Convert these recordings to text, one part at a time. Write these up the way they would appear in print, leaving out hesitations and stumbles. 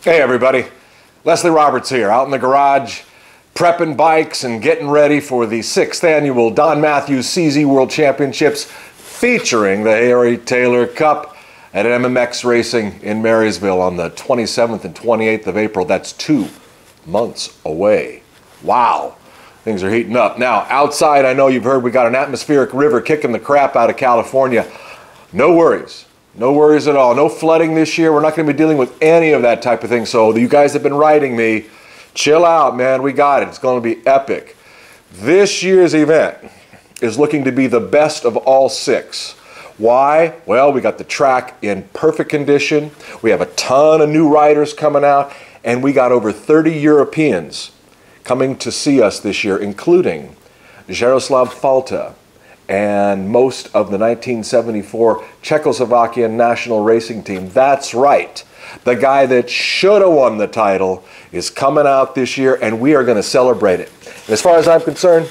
Hey everybody, Leslie Roberts here, out in the garage, prepping bikes and getting ready for the 6th annual Don Matthews CZ World Championships featuring the Harry Taylor Cup at MMX Racing in Marysville on the 27th and 28th of April. That's 2 months away. Wow, things are heating up. Now, outside, I know you've heard we got an atmospheric river kicking the crap out of California. No worries. No worries at all. No flooding this year. We're not going to be dealing with any of that type of thing. So you guys have been writing me, chill out, man. We got it. It's going to be epic. This year's event is looking to be the best of all 6. Why? Well, we got the track in perfect condition. We have a ton of new riders coming out, and we got over 30 Europeans coming to see us this year, including Jaroslav Falta and most of the 1974 Czechoslovakian national racing team. That's right. The guy that should have won the title is coming out this year, and we are going to celebrate it. And as far as I'm concerned,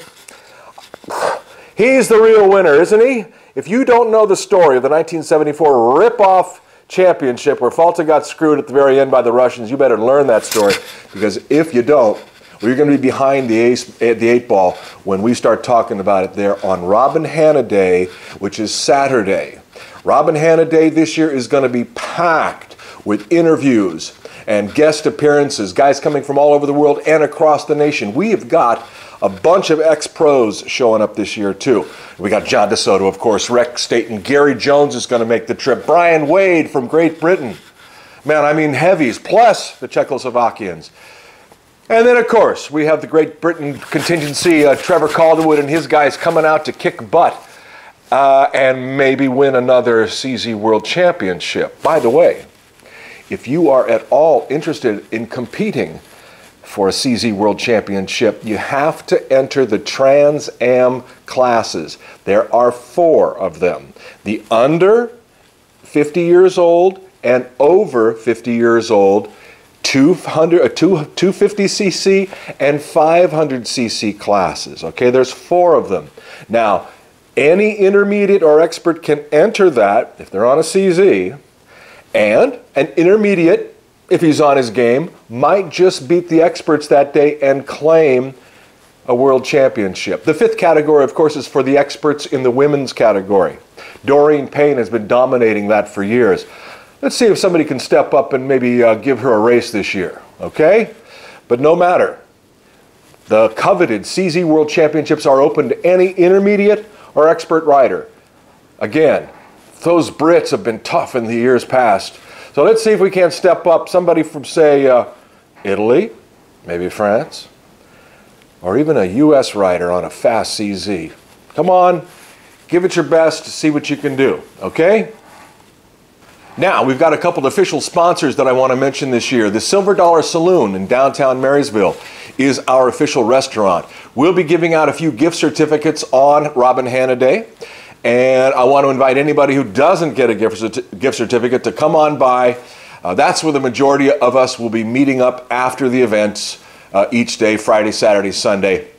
he's the real winner, isn't he? If you don't know the story of the 1974 rip-off championship where Falta got screwed at the very end by the Russians, you better learn that story, because if you don't, we're going to be behind the 8 ball when we start talking about it there on Robin Hanna Day, which is Saturday. Robin Hanna Day this year is going to be packed with interviews and guest appearances, guys coming from all over the world and across the nation. We have got a bunch of ex-pros showing up this year too. We got John DeSoto, of course, Rex Staten, Gary Jones is going to make the trip, Brian Wade from Great Britain. Man, I mean heavies, plus the Czechoslovakians. And then, of course, we have the Great Britain contingency, Trevor Calderwood and his guys coming out to kick butt and maybe win another CZ World Championship. By the way, if you are at all interested in competing for a CZ World Championship, you have to enter the Trans Am classes. There are 4 of them. The under 50 years old and over 50 years old 250cc and 500cc classes. Okay, there's 4 of them. Now, any intermediate or expert can enter that if they're on a CZ, and an intermediate, if he's on his game, might just beat the experts that day and claim a world championship. The 5th category, of course, is for the experts in the women's category. Doreen Payne has been dominating that for years. Let's see if somebody can step up and maybe give her a race this year, okay? But no matter. The coveted CZ World Championships are open to any intermediate or expert rider. Again, those Brits have been tough in the years past. So let's see if we can't step up somebody from, say, Italy, maybe France, or even a U.S. rider on a fast CZ. Come on, give it your best to see what you can do, okay? Now, we've got a couple of official sponsors that I want to mention this year. The Silver Dollar Saloon in downtown Marysville is our official restaurant. We'll be giving out a few gift certificates on Robin Hanna Day. And I want to invite anybody who doesn't get a gift certificate to come on by. That's where the majority of us will be meeting up after the events each day, Friday, Saturday, Sunday.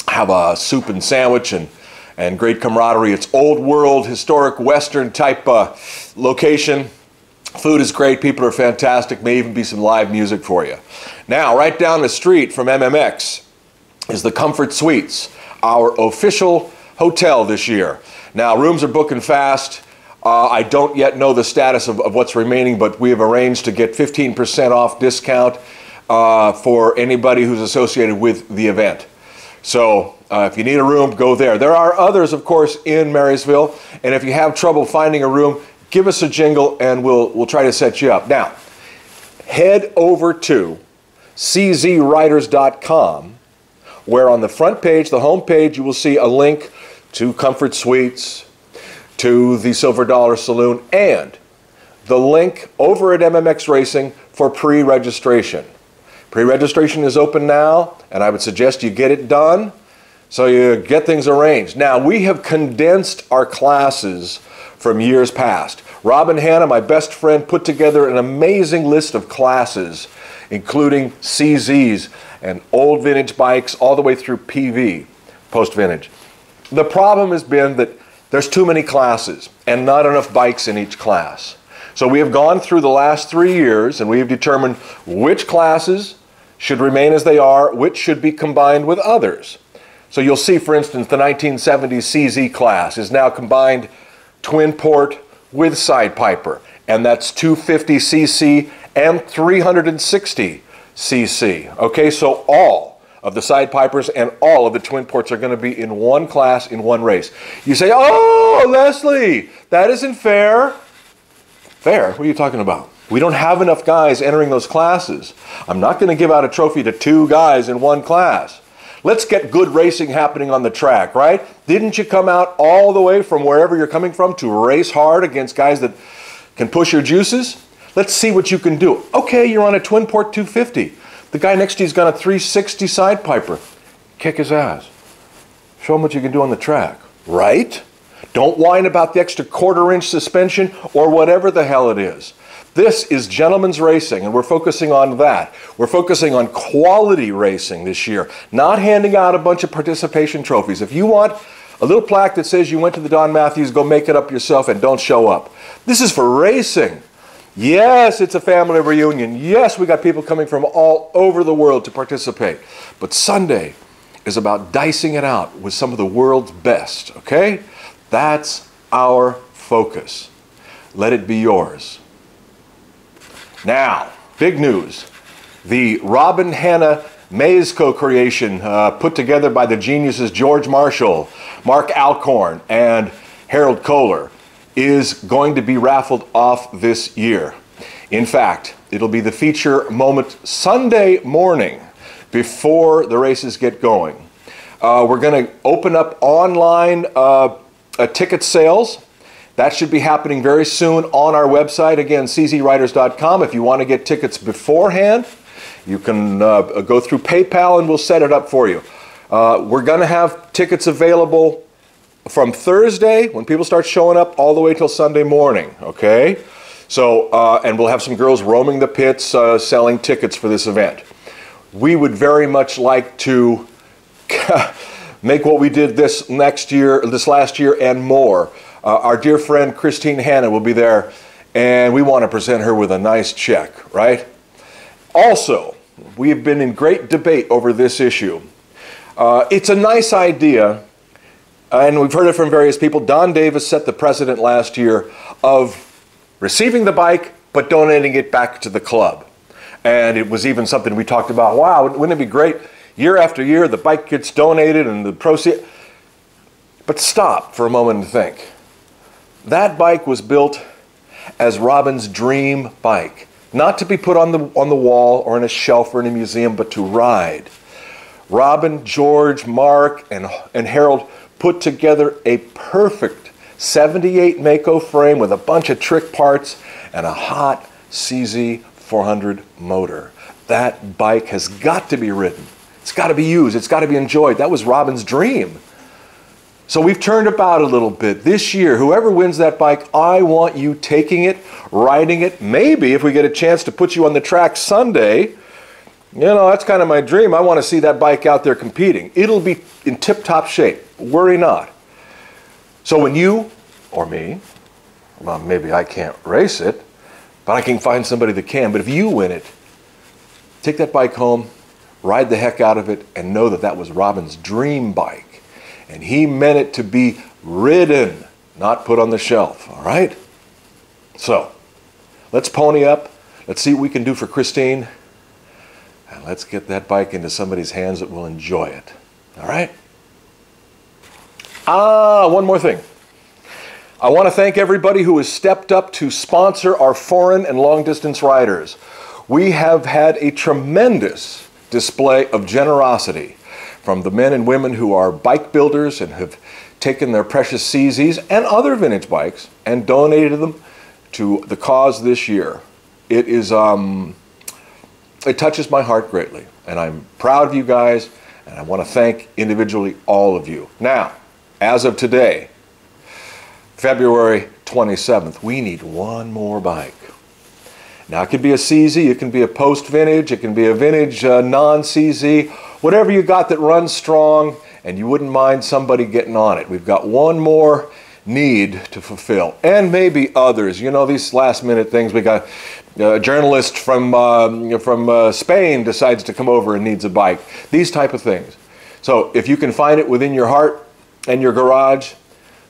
Have a soup and sandwich and great camaraderie. It's old world, historic Western type location. Food is great, people are fantastic, may even be some live music for you. Now, right down the street from MMX is the Comfort Suites, our official hotel this year. Now, rooms are booking fast. I don't yet know the status of what's remaining, but we have arranged to get 15% off discount for anybody who's associated with the event. So if you need a room, go there. There are others, of course, in Marysville, and if you have trouble finding a room, give us a jingle and we'll try to set you up. Now, head over to czriders.com, where on the front page, the home page, you will see a link to Comfort Suites, to the Silver Dollar Saloon, and the link over at MMX Racing for pre-registration. Pre-registration is open now, and I would suggest you get it done so you get things arranged. Now, we have condensed our classes from years past. Robin Hanna, my best friend, put together an amazing list of classes, including CZs and old vintage bikes all the way through PV, post-vintage. The problem has been that there's too many classes and not enough bikes in each class. So we have gone through the last 3 years and we have determined which classes should remain as they are, which should be combined with others. So you'll see, for instance, the 1970 CZ class is now combined twin port with side piper, and that's 250cc and 360cc. Okay, so all of the side pipers and all of the twin ports are going to be in one class in one race. You say, oh, Leslie, that isn't fair. Fair? What are you talking about? We don't have enough guys entering those classes. I'm not going to give out a trophy to 2 guys in one class. Let's get good racing happening on the track, right? Didn't you come out all the way from wherever you're coming from to race hard against guys that can push your juices? Let's see what you can do. Okay, you're on a twin port 250. The guy next to you's got a 360 side piper. Kick his ass. Show him what you can do on the track, right? Don't whine about the extra quarter-inch suspension or whatever the hell it is. This is gentlemen's racing, and we're focusing on that. We're focusing on quality racing this year, not handing out a bunch of participation trophies. If you want a little plaque that says you went to the Don Matthews, go make it up yourself and don't show up. This is for racing. Yes, it's a family reunion. Yes, we got people coming from all over the world to participate. But Sunday is about dicing it out with some of the world's best, okay? That's our focus. Let it be yours. Now, big news. The Robin Hanna Maze co-creation put together by the geniuses George Marshall, Mark Alcorn, and Harold Kohler is going to be raffled off this year. In fact, it'll be the feature moment Sunday morning before the races get going. We're going to open up online ticket sales. That should be happening very soon on our website, again, czriders.com. If you want to get tickets beforehand, you can go through PayPal and we'll set it up for you. We're going to have tickets available from Thursday, when people start showing up, all the way till Sunday morning, okay? So, and we'll have some girls roaming the pits selling tickets for this event. We would very much like to make what we did this last year and more. Our dear friend Christine Hanna will be there, and we want to present her with a nice check, right? Also, we have been in great debate over this issue. It's a nice idea, and we've heard it from various people. Don Davis set the precedent last year of receiving the bike, but donating it back to the club. And it was even something we talked about, wow, wouldn't it be great? Year after year, the bike gets donated and the proceeds. But stop for a moment and think. That bike was built as Robin's dream bike. Not to be put on the wall or in a shelf or in a museum, but to ride. Robin, George, Mark, and Harold put together a perfect 78 Mako frame with a bunch of trick parts and a hot CZ 400 motor. That bike has got to be ridden. It's got to be used. It's got to be enjoyed. That was Robin's dream. So we've turned about a little bit. This year, whoever wins that bike, I want you taking it, riding it. Maybe if we get a chance to put you on the track Sunday, you know, that's kind of my dream. I want to see that bike out there competing. It'll be in tip-top shape. Worry not. So when you, or me, well, maybe I can't race it, but I can find somebody that can. But if you win it, take that bike home, ride the heck out of it, and know that that was Robin's dream bike. And he meant it to be ridden, not put on the shelf, all right? So, let's pony up. Let's see what we can do for Christine. And let's get that bike into somebody's hands that will enjoy it, all right? One more thing. I want to thank everybody who has stepped up to sponsor our foreign and long-distance riders. We have had a tremendous display of generosity from the men and women who are bike builders and have taken their precious CZs and other vintage bikes and donated them to the cause this year. It is, it touches my heart greatly, and I'm proud of you guys, and I want to thank individually all of you. Now, as of today, February 27th, we need one more bike. Now, it could be a CZ, it can be a post-vintage, it can be a vintage non-CZ, whatever you got that runs strong and you wouldn't mind somebody getting on it. We've got one more need to fulfill, and maybe others. You know, these last minute things. We got a journalist from Spain decides to come over and needs a bike. These type of things. So if you can find it within your heart and your garage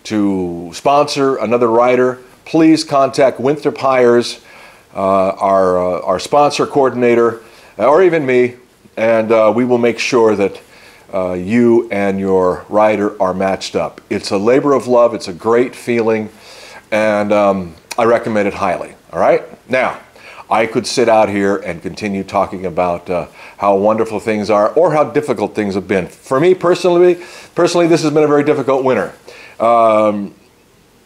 to sponsor another rider, please contact Winthrop Hires, our sponsor coordinator, or even me, and we will make sure that you and your rider are matched up. It's a labor of love. It's a great feeling, and I recommend it highly. All right? Now, I could sit out here and continue talking about how wonderful things are or how difficult things have been. For me personally, this has been a very difficult winter. I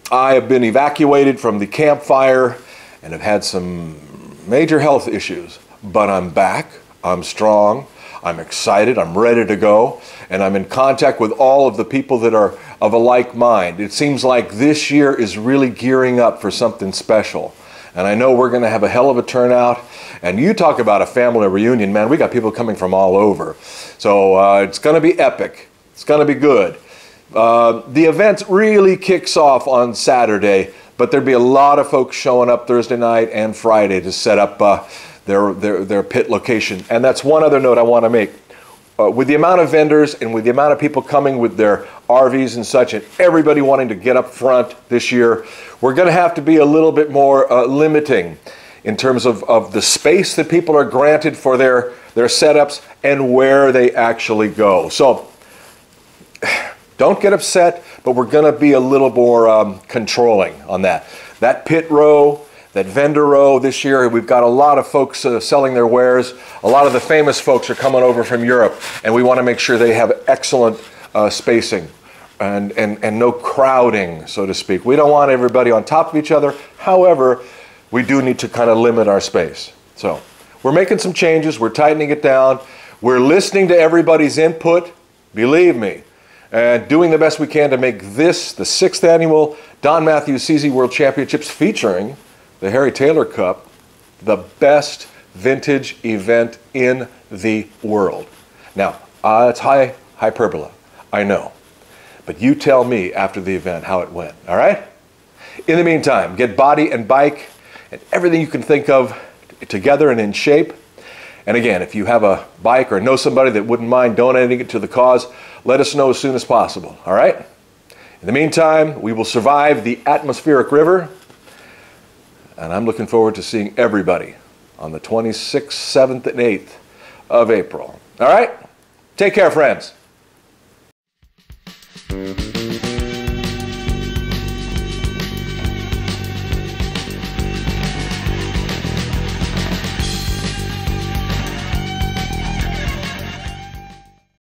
have been evacuated from the campfire and have had some major health issues, but I'm back, I'm strong, I'm excited, I'm ready to go, and I'm in contact with all of the people that are of a like mind. It seems like this year is really gearing up for something special. And I know we're going to have a hell of a turnout. And you talk about a family reunion, man, we got people coming from all over. So it's going to be epic. It's going to be good. The event really kicks off on Saturday, but there'll be a lot of folks showing up Thursday night and Friday to set up their pit location. And that's one other note I want to make. With the amount of vendors and with the amount of people coming with their RVs and such, and everybody wanting to get up front this year, we're going to have to be a little bit more limiting in terms of the space that people are granted for their setups and where they actually go. So don't get upset, but we're going to be a little more controlling on that. That pit row, that vendor row this year, we've got a lot of folks selling their wares. A lot of the famous folks are coming over from Europe, and we want to make sure they have excellent spacing and no crowding, so to speak. We don't want everybody on top of each other. However, we do need to kind of limit our space. So we're making some changes. We're tightening it down. We're listening to everybody's input, believe me, and doing the best we can to make this the 6th annual Don Matthews CZ World Championships featuring the Harry Taylor Cup, the best vintage event in the world. Now, it's hyperbole, I know. But you tell me after the event how it went, all right? In the meantime, get body and bike and everything you can think of together and in shape. And again, if you have a bike or know somebody that wouldn't mind donating it to the cause, let us know as soon as possible, all right? In the meantime, we will survive the atmospheric river, and I'm looking forward to seeing everybody on the 26th, 7th, and 8th of April. All right? Take care, friends.